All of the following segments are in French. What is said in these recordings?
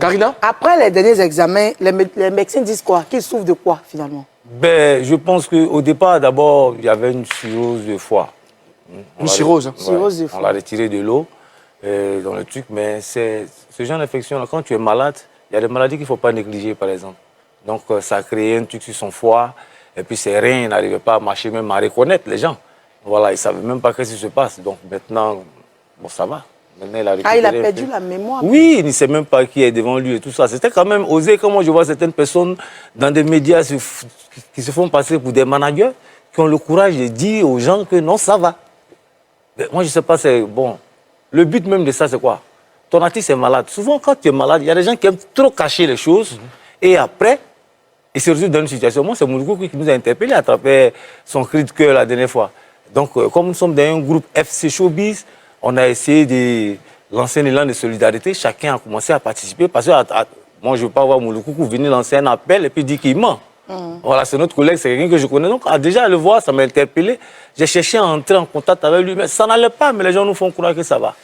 Karina? Après les derniers examens, les médecins disent quoi? Qu'ils souffrent de quoi, finalement? Ben, je pense qu'au départ, d'abord, il y avait une cirrhose de foie. Une cirrhose? Ouais, Cirrhose de foie. on l'a retiré de l'eau dans le truc, mais c'est ce genre d'infection, quand tu es malade, il y a des maladies qu'il ne faut pas négliger, par exemple. Donc, ça a créé un truc sur son foie, et puis ses reins n'arrivaient pas à marcher, même à reconnaître les gens. Voilà, ils ne savaient même pas ce qui se passe. Donc, maintenant, bon, ça va. Maintenant, il a perdu la mémoire. Oui, il ne sait même pas qui est devant lui et tout ça. C'était quand même osé, comme je vois certaines personnes dans des médias qui se font passer pour des managers, qui ont le courage de dire aux gens que non, ça va. Mais moi, je ne sais pas, c'est bon. Le but même de ça, c'est quoi? Ton artiste est malade. Souvent, quand tu es malade, il y a des gens qui aiment trop cacher les choses. Et après, il se retrouve dans une situation. Moi, c'est Mouloukou qui nous a interpellés à travers son cri de cœur la dernière fois. Donc, comme nous sommes dans un groupe FC Showbiz, on a essayé de lancer un élan de solidarité. Chacun a commencé à participer. Parce que moi, je ne veux pas voir Mouloukou venir lancer un appel et puis dire qu'il ment. Voilà, c'est notre collègue, c'est quelqu'un que je connais. Donc, déjà à le voir, ça m'a interpellé. J'ai cherché à entrer en contact avec lui, mais ça n'allait pas. Mais les gens nous font croire que ça va.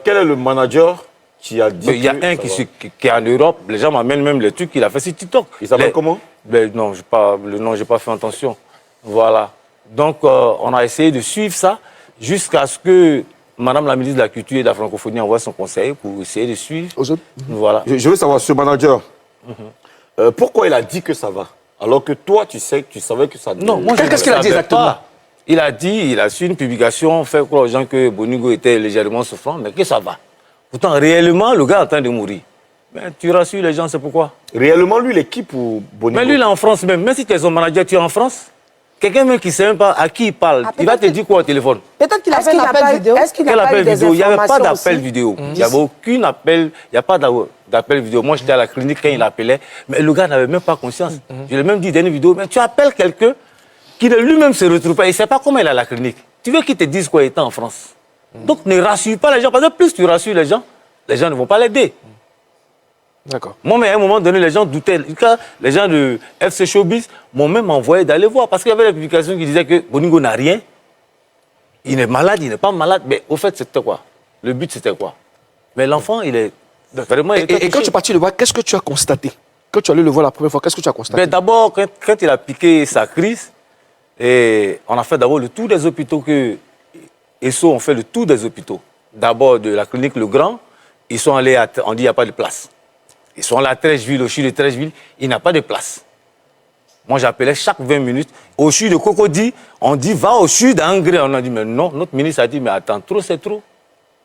Quel est le manager qui a dit il y a un qui est en Europe. Les gens m'amènent même les trucs qu'il a fait sur TikTok. Il s'appelle comment? Non, le nom, je n'ai pas fait attention. Voilà. Donc, on a essayé de suivre ça jusqu'à ce que Madame la ministre de la Culture et de la Francophonie envoie son conseil pour essayer de suivre. Voilà. Je veux savoir, ce manager, pourquoi il a dit que ça va? Alors que toi, tu savais que ça... Non, moi, qu'est-ce qu'il a dit exactement? Il a dit, il a su une publication, fait croire aux gens que Boningo était légèrement souffrant, mais que ça va. Pourtant, réellement, le gars est en train de mourir. Mais tu rassures les gens, c'est pourquoi? Réellement, lui, l'équipe ou Boningo? Mais lui, il est en France même. Même si tu es son manager, tu es en France. Quelqu'un même qui ne sait même pas à qui il parle, il va te dire quoi au téléphone? Peut-être qu'il a fait un appel vidéo. Est-ce qu'il n'a pas eu des informations? Il n'y avait pas d'appel vidéo. Il n'y avait aucun appel. Il n'y a pas d'appel vidéo. Moi, j'étais à la clinique quand il appelait. Mais le gars n'avait même pas conscience. Je lui ai même dit dans une vidéo, mais tu appelles quelqu'un qui lui-même se retrouve pas. Il ne sait pas comment il est à la clinique. Tu veux qu'il te dise quoi il est en France? Donc, ne rassure pas les gens. Parce que plus tu rassures les gens ne vont pas l'aider. D'accord. Moi, mais à un moment donné, les gens doutaient. Les gens de FC Showbiz m'ont même envoyé d'aller voir. Parce qu'il y avait des publications qui disaient que Boningo n'a rien. Il est malade, il n'est pas malade. Mais au fait, c'était quoi? Le but, c'était quoi? Mais l'enfant, il est vraiment... Et quand tu es parti le voir, qu'est-ce que tu as constaté? Quand tu allais le voir la première fois, qu'est-ce que tu as constaté? D'abord, quand il a piqué sa crise, on a fait d'abord le tour des hôpitaux que... ESSO ont fait le tour des hôpitaux. D'abord, de la clinique Le Grand, ils sont allés, on dit, il n'y a pas de place. Ils sont allés à Trècheville, au CHU de Trècheville, il n'y a pas de place. Moi, j'appelais chaque 20 minutes. Au CHU de Cocody, on dit, va au CHU d'Angré. On a dit, mais non. Notre ministre a dit, mais attends, trop, c'est trop.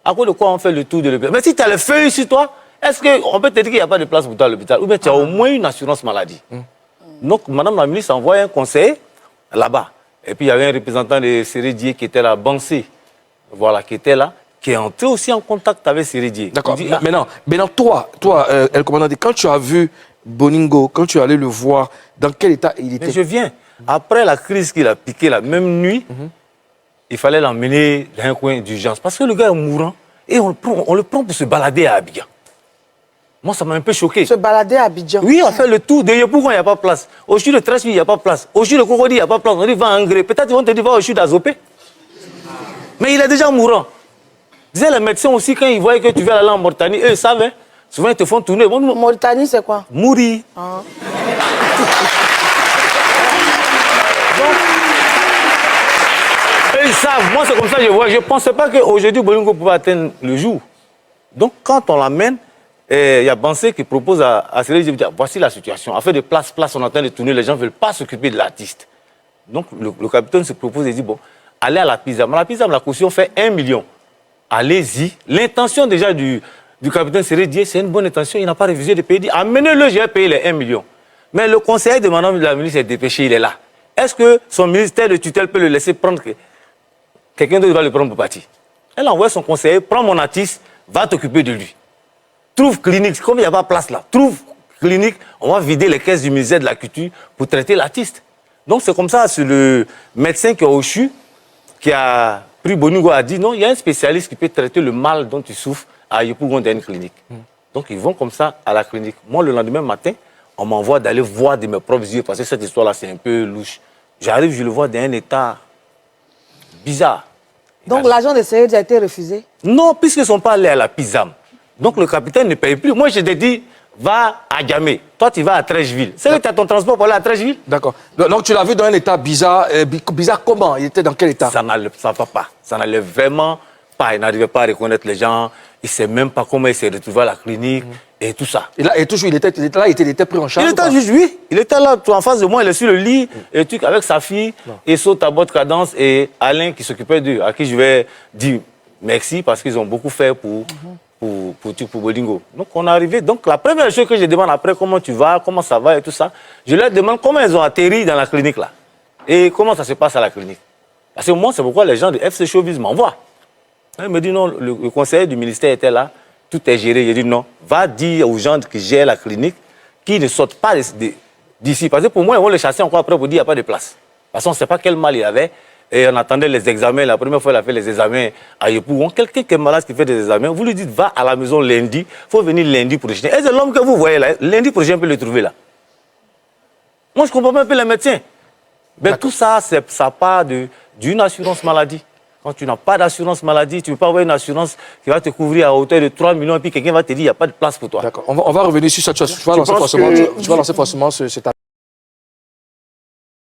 À cause de quoi on fait le tour de l'hôpital? Mais si tu as le feuille sur toi, est-ce qu'on peut te dire qu'il n'y a pas de place pour toi à l'hôpital? Ou bien tu as au moins une assurance maladie. Donc, Madame la ministre a envoyé un conseiller là-bas. Et puis, il y avait un représentant de Sérédier qui était là, Bansé, voilà, qui était là, qui est entré aussi en contact avec Sérédier. D'accord. Maintenant, toi, El Commandant, quand tu as vu Boningo, quand tu es allé le voir, dans quel état il était? Mais je viens. Après la crise qu'il a piquée la même nuit, il fallait l'emmener dans un coin d'urgence. Parce que le gars est mourant et on le prend pour se balader à Abidjan. Moi, ça m'a un peu choqué. Se balader à Abidjan? Oui, on fait le tour de pourquoi il n'y a pas de place. Au CHU de Trècheville, il n'y a pas de place. Au CHU de Cocody, il n'y a pas de place. On dit, va à Angré. Peut-être ils vont te dire, va au CHU d'Azopé. Mais il est déjà mourant. Disais les médecins aussi, quand ils voient que tu veux aller en Mauritanie, eux, ils savent, hein, souvent ils te font tourner. Bon, Mauritanie, c'est quoi? Mourir. Ah. Donc, eux, ils savent. Moi, c'est comme ça que je vois. Je ne pensais pas qu'aujourd'hui, Boningo pouvait atteindre le jour. Donc, quand on l'amène, il y a Bansé qui propose à Sérédier de dire, voici la situation. En fait, de place, on est en train de tourner, les gens ne veulent pas s'occuper de l'artiste. Donc, le capitaine se propose et dit, bon, allez à la PISAM. La PISAM, la caution fait 1 million. Allez-y. L'intention déjà du capitaine Sérédier, c'est une bonne intention. Il n'a pas refusé de payer. Amenez-le, j'ai payé les 1 million. Mais le conseiller de Madame la ministre est dépêché, il est là. Est-ce que son ministère de tutelle peut le laisser prendre? Quelqu'un d'autre va le prendre pour partir. Elle envoie son conseiller, prends mon artiste, va t'occuper de lui. Trouve clinique, comme il n'y a pas de place là, trouve clinique, on va vider les caisses du ministère de la Culture pour traiter l'artiste. Donc c'est comme ça, c'est le médecin qui est au CHU, qui a pris Boningo, a dit non, il y a un spécialiste qui peut traiter le mal dont tu souffres à Yopougon dans une clinique. Donc ils vont comme ça à la clinique. Moi, le lendemain matin, on m'envoie d'aller voir de mes propres yeux, parce que cette histoire-là, c'est un peu louche. J'arrive, je le vois dans un état bizarre. Donc l'agent de Sérédier a été refusé? Non, puisqu'ils ne sont pas allés à la PISAM. Donc le capitaine ne paye plus. Moi, je te dis, va à Djamé. Toi, tu vas à Trècheville. C'est que tu as ton transport pour aller à Trècheville? D'accord. Donc tu l'as vu dans un état bizarre. Bizarre comment? Il était dans quel état? Ça ne va pas. Ça n'allait vraiment pas. Il n'arrivait pas à reconnaître les gens. Il ne sait même pas comment il s'est retrouvé à la clinique et tout ça. Et là, il était pris en charge? Il était juste, oui. Il était là, en face de moi, il est sur le lit, et tout, avec sa fille, et saute à botte cadence, et Alain qui s'occupait d'eux, à qui je vais dire merci parce qu'ils ont beaucoup fait pour Bolingo. Donc on est arrivé. Donc la première chose que je demande après, comment tu vas, comment ça va et tout ça, je leur demande comment ils ont atterri dans la clinique là. Et comment ça se passe à la clinique. Parce que moi, c'est pourquoi les gens de FC Showbiz m'envoient. Il me dit non, le conseiller du ministère était là, tout est géré. J'ai dit non, va dire aux gens qui gèrent la clinique qu'ils ne sortent pas d'ici. Parce que pour moi, ils vont les chasser encore après pour dire qu'il n'y a pas de place. Parce qu'on ne sait pas quel mal il avait. Et on attendait les examens. La première fois, il a fait les examens à Yopougon. Quelqu'un qui est malade qui fait des examens, vous lui dites va à la maison lundi, il faut venir lundi prochain. Et c'est l'homme que vous voyez là, lundi prochain, on peut le trouver là. Moi, je ne comprends pas un peu les médecins. Mais tout ça, ça part d'une assurance maladie. Quand tu n'as pas d'assurance maladie, tu ne peux pas avoir une assurance qui va te couvrir à hauteur de 3 millions et puis quelqu'un va te dire qu'il n'y a pas de place pour toi. D'accord. On va revenir sur ça. Tu vas lancer forcément cet